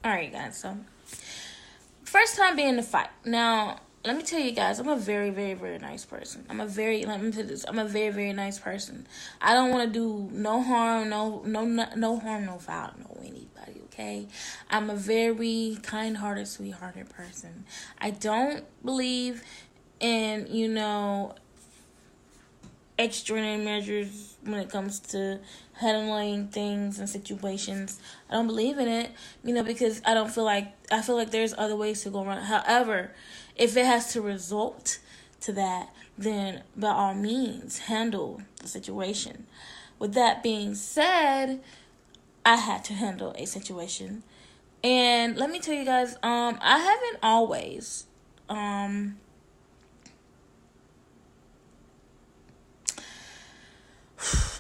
Alright, guys, so first time being in the fight. Now, let me tell you guys, I'm a very, very, very nice person. Let me put this, I'm a very, very nice person. I don't want to do no harm, no harm, no foul, no anybody, okay? I'm a very kind-hearted, sweethearted person. I don't believe in, extraordinary measures when it comes to handling things and situations. I don't believe in it, because I feel like there's other ways to go around. However, if it has to result to that, then by all means handle the situation. With that being said, I had to handle a situation. And let me tell you guys, I haven't always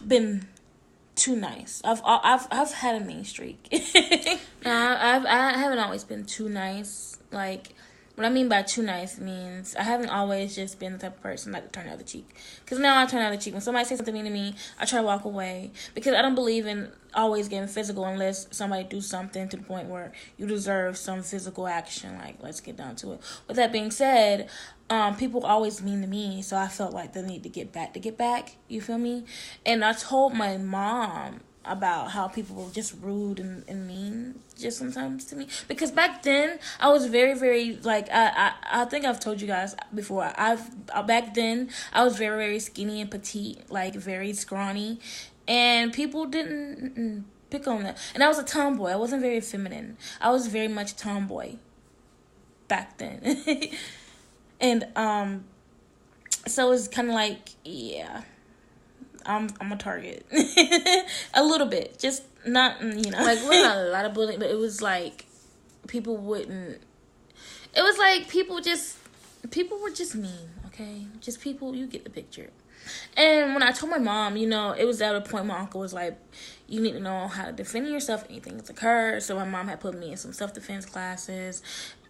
been too nice. I've had a mean streak. I haven't always been too nice. Like, what I mean by too nice means I haven't always just been the type of person like to turn the other cheek. Because now I turn the other cheek. When somebody says something mean to me, I try to walk away. Because I don't believe in always getting physical unless somebody do something to the point where you deserve some physical action. Like, let's get down to it. With that being said, people always mean to me, so I felt like the need to get back, you feel me? And I told my mom about how people were just rude and mean just sometimes to me. Because back then, I was very, very, like, I think I've told you guys before, back then, I was very, very skinny and petite, like, very scrawny, and people didn't pick on that. And I was a tomboy. I wasn't very feminine. I was very much tomboy back then. And so it's kind of like, yeah, I'm a target. A little bit, just not, like, we're not a lot of bullying, but it was like people wouldn't. It was like people were just mean, okay? Just people, you get the picture. And when I told my mom, it was at a point my uncle was like, you need to know how to defend yourself, anything that's occurred. So my mom had put me in some self-defense classes.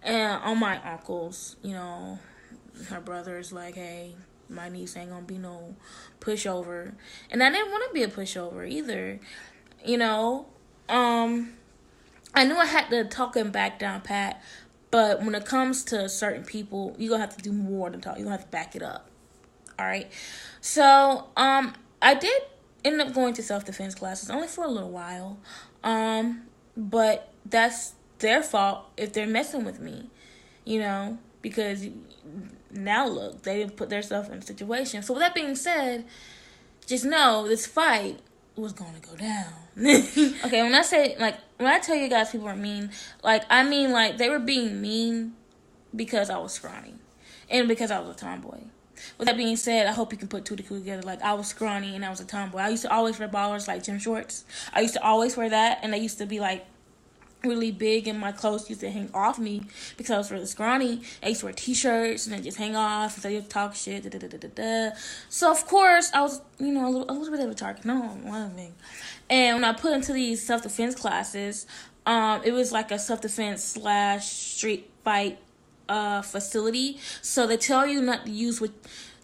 And all my uncles, her brother's like, hey, my niece ain't gonna be no pushover. And I didn't want to be a pushover either, I knew I had to talk him back down pat, but when it comes to certain people, you're gonna have to do more than talk. You're gonna have to back it up. All right. So, I did end up going to self-defense classes only for a little while. But that's their fault if they're messing with me, because now look, they didn't put themselves in a situation. So with that being said, just know this fight was going to go down. Okay, when I tell you guys people are mean, like, I mean, like, they were being mean because I was scrawny and because I was a tomboy. With that being said, I hope you can put two to two together. Like, I was scrawny and I was a tomboy. I used to always wear ballers like gym shorts. I used to always wear that, and they used to be like really big, and my clothes used to hang off me because I was really scrawny. I used to wear t-shirts and then just hang off and say talk shit. So of course I was, a little bit of a target. No, one thing. And when I put into these self-defense classes, it was like a self-defense / street fight facility. So they tell you not to use what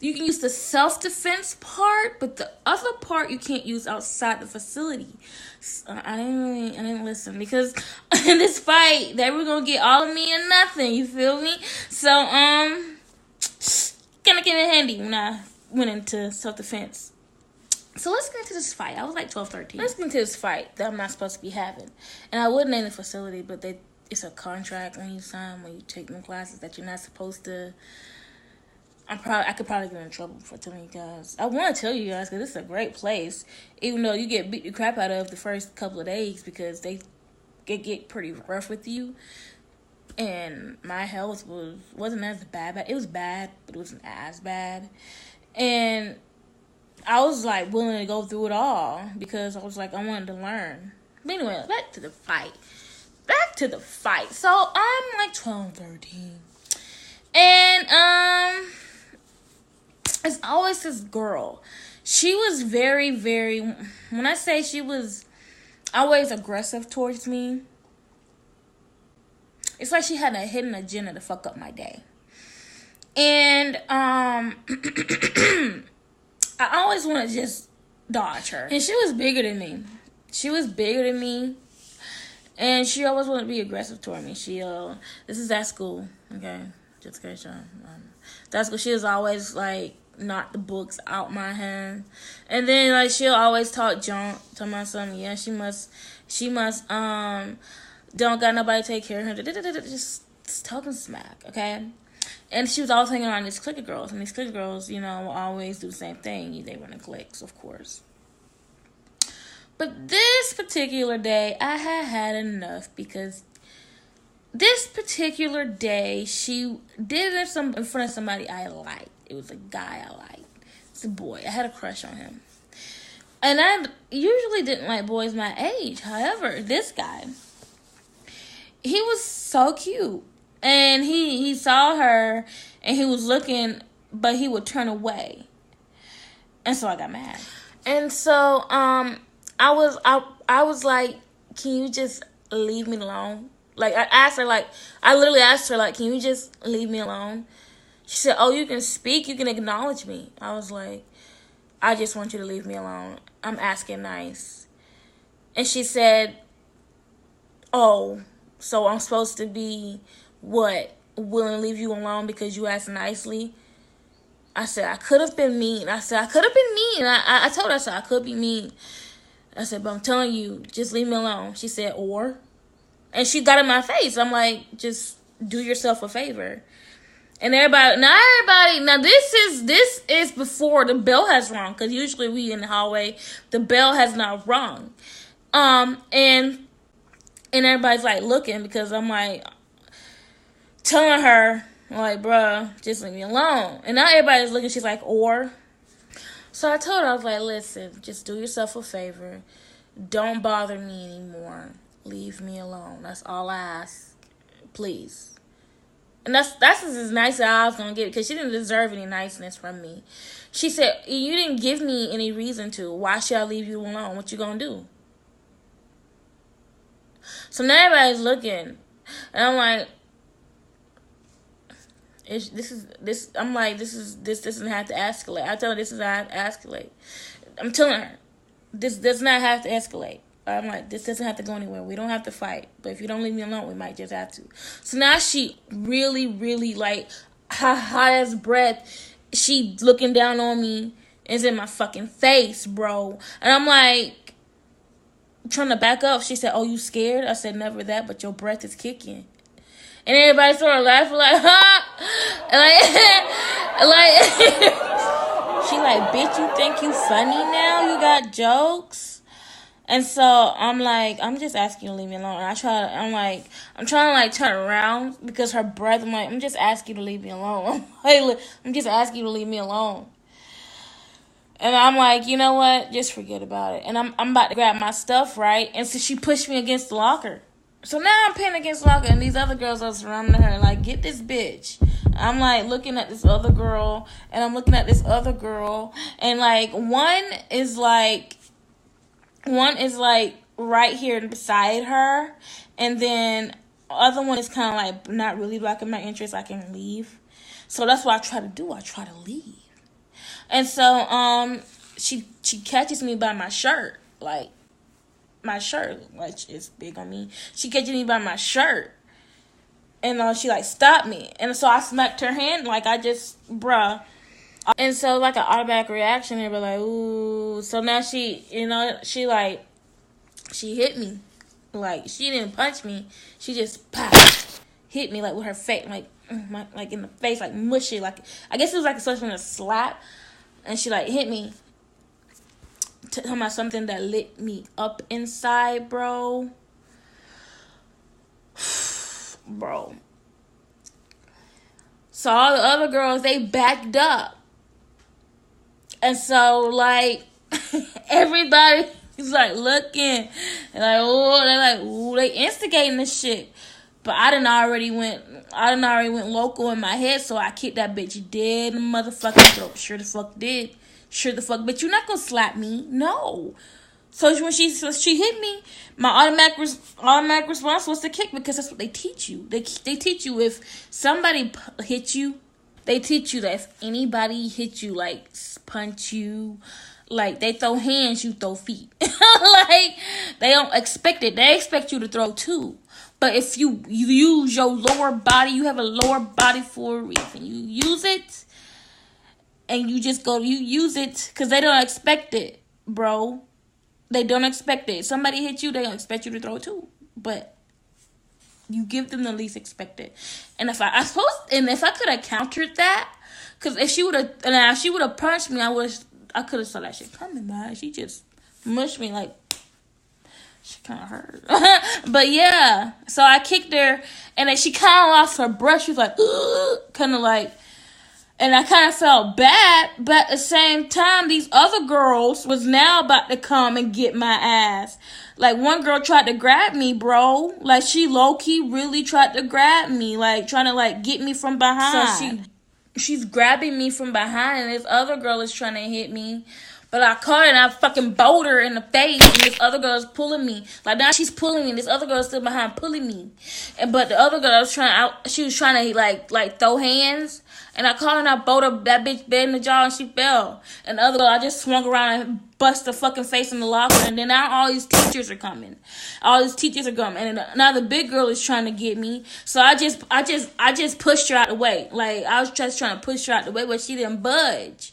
you can use the self-defense part, but the other part you can't use outside the facility. So I didn't listen, because in this fight they were gonna get all of me and nothing. You feel me? So kind of came in handy when I went into self-defense. So let's get into this fight. I was like 12, 13. Let's get into this fight that I'm not supposed to be having. And I would name the facility, but it's a contract when you sign, when you take them classes that you're not supposed to. I could probably get in trouble for telling you guys. I want to tell you guys because this is a great place, even though you get beat the crap out of the first couple of days because they get pretty rough with you. And my health wasn't as bad. It was bad, but it wasn't as bad. And I was like willing to go through it all because I was like, I wanted to learn. But anyway, back to the fight. So I'm like 12, 13. And it's always this girl. She was very, very, when I say she was always aggressive towards me, it's like she had a hidden agenda to fuck up my day. And I always want to just dodge her. And she was bigger than me. And she always wanted to be aggressive toward me. This is at school, okay? Just in case y'all. That's what she was always like, knock the books out my hand. And then like she'll always talk junk to my son. Yeah, she must don't got nobody to take care of her. Just talking smack, okay? And she was always hanging around these clique girls, and these clique girls, will always do the same thing. They run in cliques, of course. But this particular day, I had enough, because this particular day, she did it in front of somebody I liked. It was a guy I liked. It's a boy. I had a crush on him. And I usually didn't like boys my age. However, this guy, he was so cute. And he saw her, and he was looking, but he would turn away. And so I got mad. And so I was like, can you just leave me alone? Like, I literally asked her, like, can you just leave me alone? She said, oh, you can speak, you can acknowledge me. I was like, I just want you to leave me alone. I'm asking nice. And she said, oh, so I'm supposed to be, what, willing to leave you alone because you asked nicely? I said, I could have been mean. I told her, I could be mean. I said, but I'm telling you, just leave me alone. She said, or? And she got in my face. I'm like, just do yourself a favor. And now this is before the bell has rung, because usually we in the hallway, the bell has not rung. And everybody's like looking, because I'm like telling her, like, bruh, just leave me alone. And now everybody's looking, she's like, or? So I told her, I was like, listen, just do yourself a favor. Don't bother me anymore. Leave me alone. That's all I ask. Please. And that's as nice as I was going to get, because she didn't deserve any niceness from me. She said, you didn't give me any reason to. Why should I leave you alone? What you going to do? So now everybody's looking. And I'm like, this doesn't have to escalate. I tell her this is not to escalate. I'm telling her, this does not have to escalate. I'm like, this doesn't have to go anywhere. We don't have to fight. But if you don't leave me alone, we might just have to. So now she really, really, like, hot as breath. She looking down on me. It's in my fucking face, bro. And I'm like, trying to back up. She said, oh, you scared? I said, never that, but your breath is kicking. And everybody started laughing like, ha! And she like, bitch, you think you funny now? You got jokes? And so I'm like, I'm just asking you to leave me alone. And I'm trying to like turn around, because her breath, I'm like, I'm just asking you to leave me alone. I'm just asking you to leave me alone. And I'm like, you know what? Just forget about it. And I'm about to grab my stuff, right? And so she pushed me against the locker. So now I'm pinned against the locker, and these other girls are surrounding her, like, get this bitch. I'm like looking at this other girl, and I'm looking at this other girl, and like one is like right here beside her, and then the other one is kind of like not really blocking my interest. I can leave. So that's what I try to do. I try to leave. And so she catches me by my shirt, like my shirt, which is big on me. She catches me by my shirt, and she like stopped me, and so I smacked her hand, like I just, bruh. And so like an automatic reaction, they were like, ooh. So now she hit me, like she didn't punch me, she just pop hit me like with her face, like in the face, like mushy, like I guess it was like something a slap, and she like hit me. Talking about something that lit me up inside, bro. Bro. So all the other girls, they backed up. And so, like, everybody is, like, looking. And, like, oh, they're like, ooh, they instigating this shit. But I done already went local in my head, so I kicked that bitch dead in the motherfucking throat. Sure the fuck did. Sure the fuck, but you're not gonna slap me, no. So when she hit me, my automatic response was to kick, because that's what they teach you. They teach you if somebody hits you, they teach you that if anybody hits you, like punch you, Like, they throw hands, you throw feet. Like, they don't expect it. They expect you to throw too. But if you use your lower body, you have a lower body for a reason. You use it, and you just go, you use it, because they don't expect it, bro. They don't expect it. Somebody hit you, they don't expect you to throw too. But you give them the least expected. And if I could have countered that, because if she would have punched me, I could have saw that shit coming by. She just mushed me like, she kind of hurt. But yeah, so I kicked her, and then she kind of lost her breath. She was like, kind of like, and I kind of felt bad. But at the same time, these other girls was now about to come and get my ass. Like, one girl tried to grab me, bro. Like, she low-key really tried to grab me. Like, trying to, like, get me from behind. So she's grabbing me from behind, and this other girl is trying to hit me. But I caught her, and I fucking bowled her in the face, and this other girl is pulling me. Like, now she's pulling me, and this other girl is still behind pulling me. But the other girl she was trying to, like throw hands. And I caught her, and I bowled her, that bitch dead in the jaw, and she fell. And the other girl, I just swung around and bust her fucking face in the locker. And then now all these teachers are coming. And now the big girl is trying to get me. So I just pushed her out the way. Like, I was just trying to push her out the way, but she didn't budge.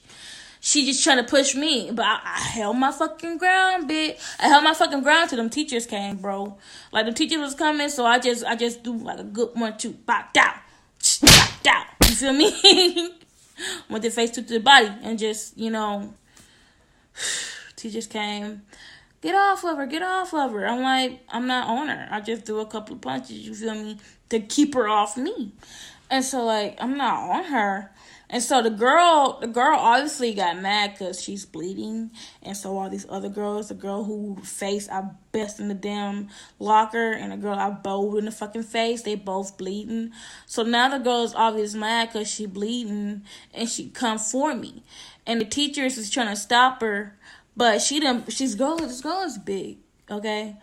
She just trying to push me. But I held my fucking ground, bitch. I held my fucking ground till them teachers came, bro. Like, them teachers was coming, so I just do like a good 1, 2, pop, down. Pop, down. You feel me? Went the face to the body, and just, teachers came. Get off of her. I'm like, I'm not on her. I just threw a couple of punches, you feel me, to keep her off me. And so, like, I'm not on her. And so the girl obviously got mad because she's bleeding. And so all these other girls, the girl who face I best in the damn locker, and the girl I bowled in the fucking face, they both bleeding. So now the girl is obviously mad because she bleeding, and she come for me. And the teachers is trying to stop her, but this girl is big. Okay,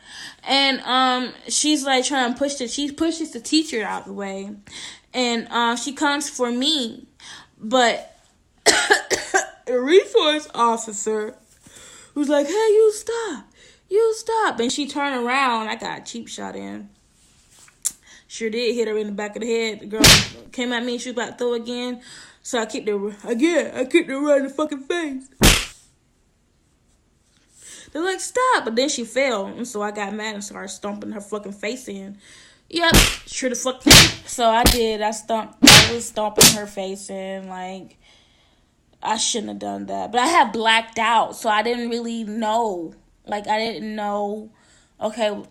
and she's like trying to she pushes the teacher out the way, and she comes for me. But a resource officer was like, hey, you stop. And she turned around. I got a cheap shot in. Sure did hit her in the back of the head. The girl came at me and she was about to throw again. So I kicked her again. I kicked her right in the fucking face. They're like, stop. But then she fell. And so I got mad and started stomping her fucking face in. Yep, sure the fuck did. So I did. I was stomping her face in. Like, I shouldn't have done that. But I had blacked out, so I didn't really know. Like, I didn't know, okay,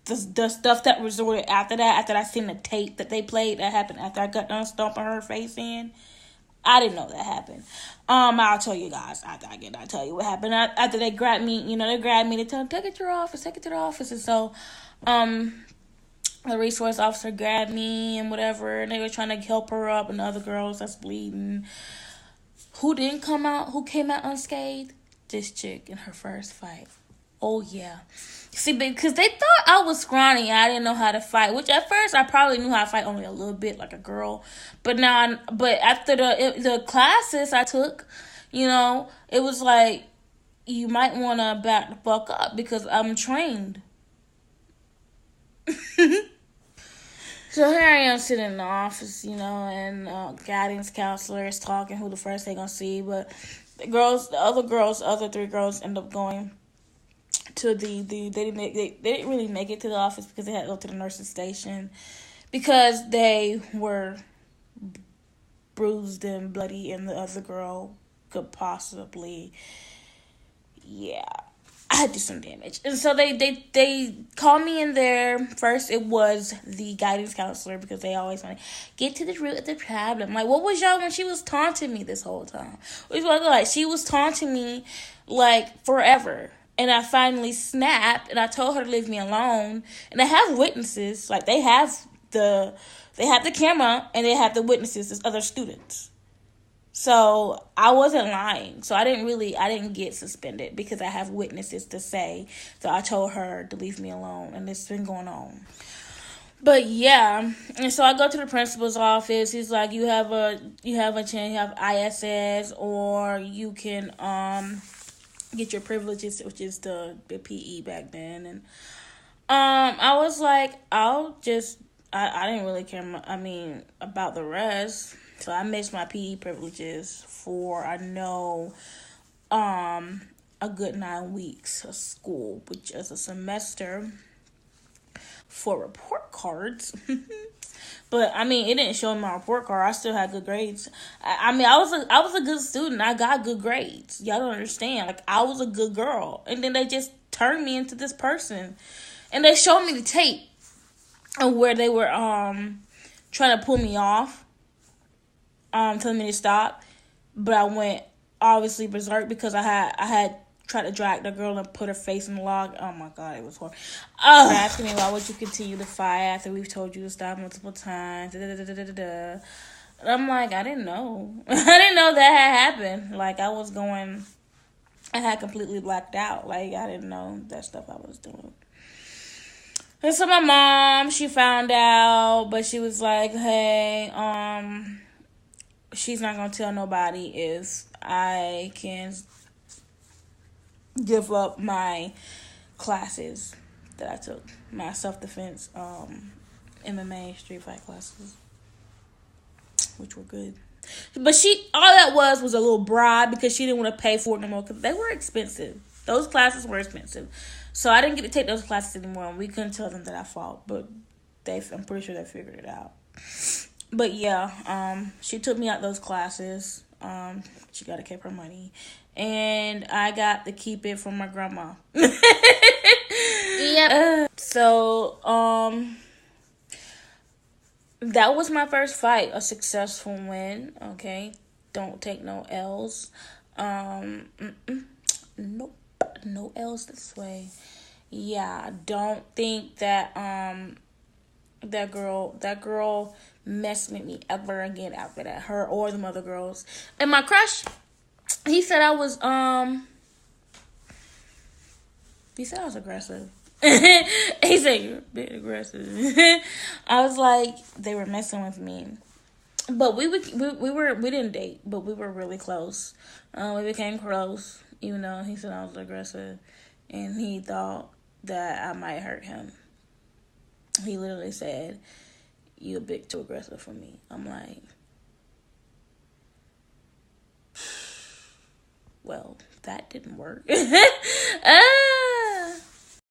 the stuff that resorted after that, after I seen the tape that they played, that happened after I got done stomping her face in. I didn't know that happened. I'll tell you guys. I'll tell you what happened. After they grabbed me, they tell me, take it to the office. And so, the resource officer grabbed me and whatever, and they were trying to help her up, and the other girls that's bleeding. Who came out unscathed? This chick in her first fight. Oh, yeah. See, because they thought I was scrawny. I didn't know how to fight, which at first I probably knew how to fight only a little bit like a girl. But after the classes I took, it was like, you might want to back the fuck up because I'm trained. So here I am sitting in the office, and guidance counselor is talking who the first they gonna see, but the other 3 girls end up going to they didn't really make it to the office because they had to go to the nurse's station because they were bruised and bloody, and the other girl could possibly, I had to do some damage. And so they called me in there. First, it was the guidance counselor because they always want to get to the root of the problem. Like, what was y'all when she was taunting me this whole time? She was taunting me, like, forever. And I finally snapped, and I told her to leave me alone. And I have witnesses. Like, they have the camera, and they have the witnesses as other students. So I wasn't lying. So I didn't get suspended because I have witnesses to say that I told her to leave me alone, and it's been going on. But yeah, and so I go to the principal's office. He's like, you have ISS, or you can get your privileges, which is the PE back then. And I was like, I didn't really care. About the rest. So I missed my PE privileges for I know, a good 9 weeks of school, which is a semester for report cards. But it didn't show in my report card. I still had good grades. I was a good student. I got good grades. Y'all don't understand. Like, I was a good girl, and then they just turned me into this person, and they showed me the tape of where they were trying to pull me off, telling me to stop, but I went obviously berserk because I had tried to drag the girl and put her face in the log. Oh my god, it was horrible. They're asking me, why would you continue to fight after we've told you to stop multiple times? And I'm like, I didn't know. I didn't know that had happened. Like, I had completely blacked out. Like, I didn't know that stuff I was doing. And so my mom, she found out, but she was like, hey, she's not gonna tell nobody if I can give up my classes that I took, my self-defense, MMA, street fight classes, which were good. But all that was a little bribe because she didn't want to pay for it no more because they were expensive. Those classes were expensive. So I didn't get to take those classes anymore, and we couldn't tell them that I fought, but I'm pretty sure they figured it out. But yeah, she took me out those classes. She got to keep her money. And I got to keep it from my grandma. Yep. So, that was my first fight. A successful win. Okay. Don't take no L's. Nope. No L's this way. Yeah. Don't think that, that girl messed with me ever again after that. Her or the other girls. And my crush, he said I was aggressive. He said you're a bit aggressive. I was like, they were messing with me. But we didn't date, but we were really close. We became close, even though he said I was aggressive, and he thought that I might hurt him. He literally said, "You a bit too aggressive for me." I'm like, well, that didn't work.